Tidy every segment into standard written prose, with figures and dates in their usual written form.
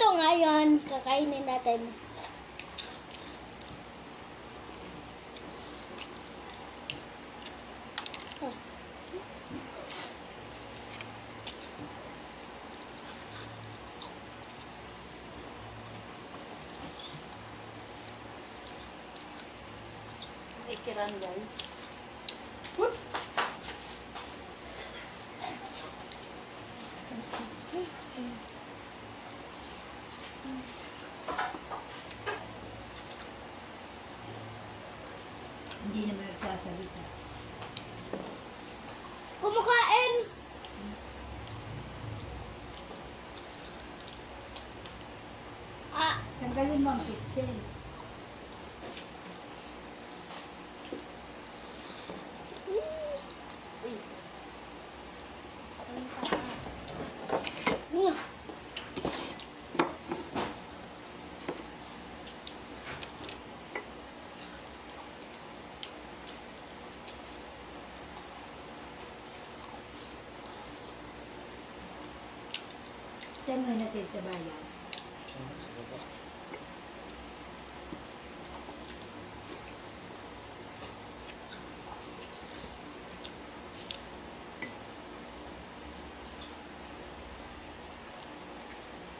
Ito ngayon, kakainin natin. Ikiran guys. Whoop! Hindi naman nagsasalita. Kumakain! Tanggalin mo ang kitchen. Saan mo natin sa bayan?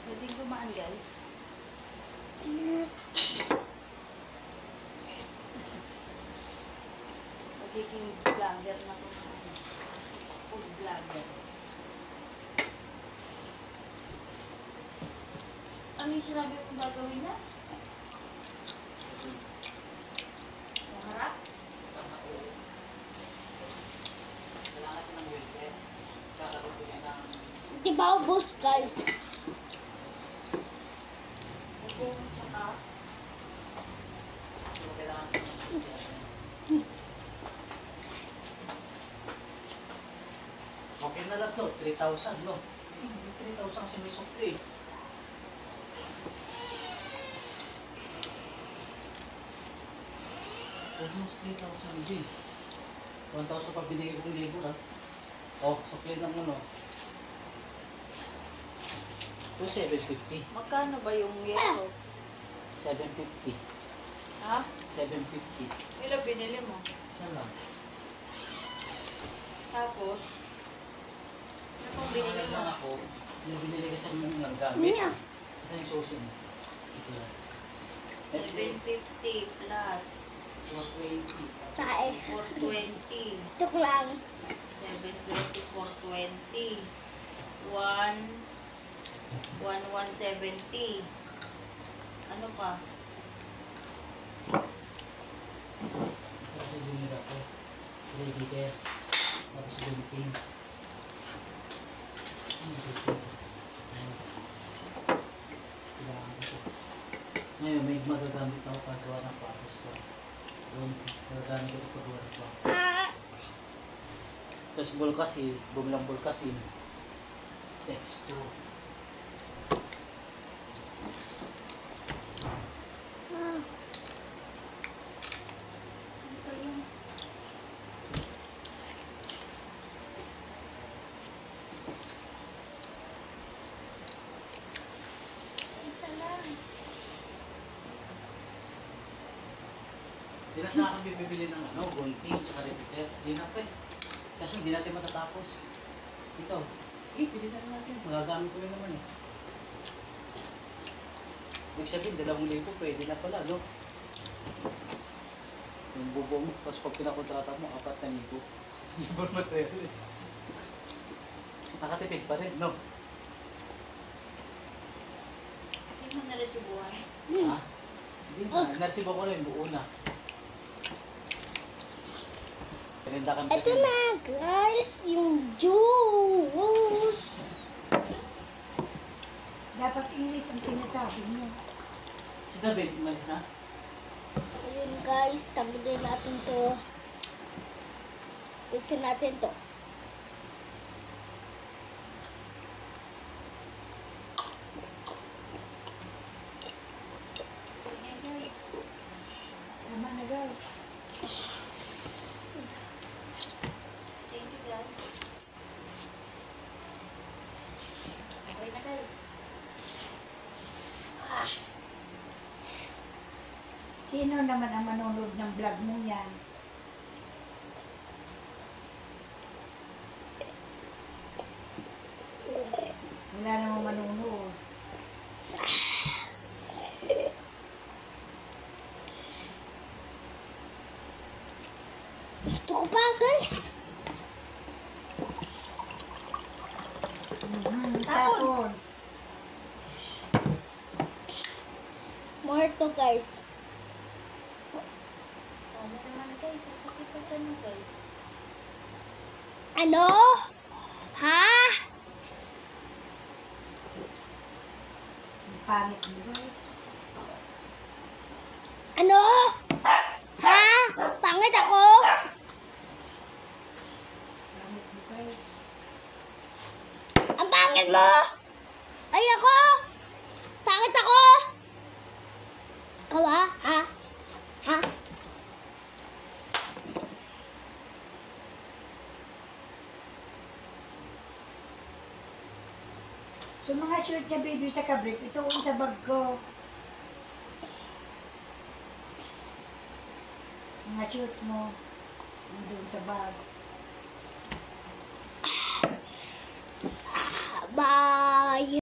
Pwedeng dumaan guys. Magiging vlogger na po. Food vlogger. Ano yung sinabi mong gagawin na? Yung harap? Kailangan kasi ng wilted. Kakaroon niya ng... Di ba ubos, guys? Kung tsaka, So, kailangan ko ng wilted. Okay na lang to, 3,000 no? Hindi 3,000 kasi may sukli eh. Almost 3,000 din. 1,000 pa binigay kong libo ha. Oh, sukli ng ano. Ito 750. magkano ba yung yellow? 750. Ha? 750. Ilan binili mo? Isa lang. Tapos, ano pong binili Binili mo? lang ako. Yung binili kasi mong lang gamit. Niya. Kasi yung susi mo. Ito yan. 750 plus 420. Tae. 420. Tuk lang. 720, 420. 1,170. Ano pa? Kasi bumili ako. Ready care. Tapos gumitin. Kailangan ko. Ngayon, may magagamit ako paggawa ng patos ko. Doon, magagamit ako paggawa ng patos. Tapos bulkasin, bumilang bulkasin. Next to. Isa lang. Di na sa akin bibili ng gunting, tsaka repeater. Di na pa eh. Kasi hindi natin matatapos. Ito. Pili na rin natin. Magagamit ko rin naman eh. Ibig sabihin, 2,000 pwede na pala, no? Yung bubong, tapos pag pinakontrata mo, 4,000. Ibang materials. Nakatipid pa rin, no? Hindi mo naresibuhan. Ha? Hindi na. Naresibo ko rin, buo na. Pinindakan pa Ito rin. na, guys. Yung juice. Dapat English ang sinasabi mo. Si David, umalis na? Ayun, guys. Tanggalin natin to. Pisin natin to. Ayan guys. Tama na guys. Thank you guys. Okay na guys. Sino naman ang manonood ng vlog mo yan? Wala namang manonood. Gusto ko pa, guys. Tapon. More to, guys. Ano naman guys, sasakit pa dyan mo guys. Ano? Ha? Ang pangit mo guys. Ano? Ha? Pangit ako? Pangit mo guys. Ang pangit mo? Ay, ako? Pangit ako? Ikaw, ha? Ha? Ha? So mga shirt niya baby sa kabrip, ito yung sa bag ko. Mga shirt mo, nandun sa bag. Bye.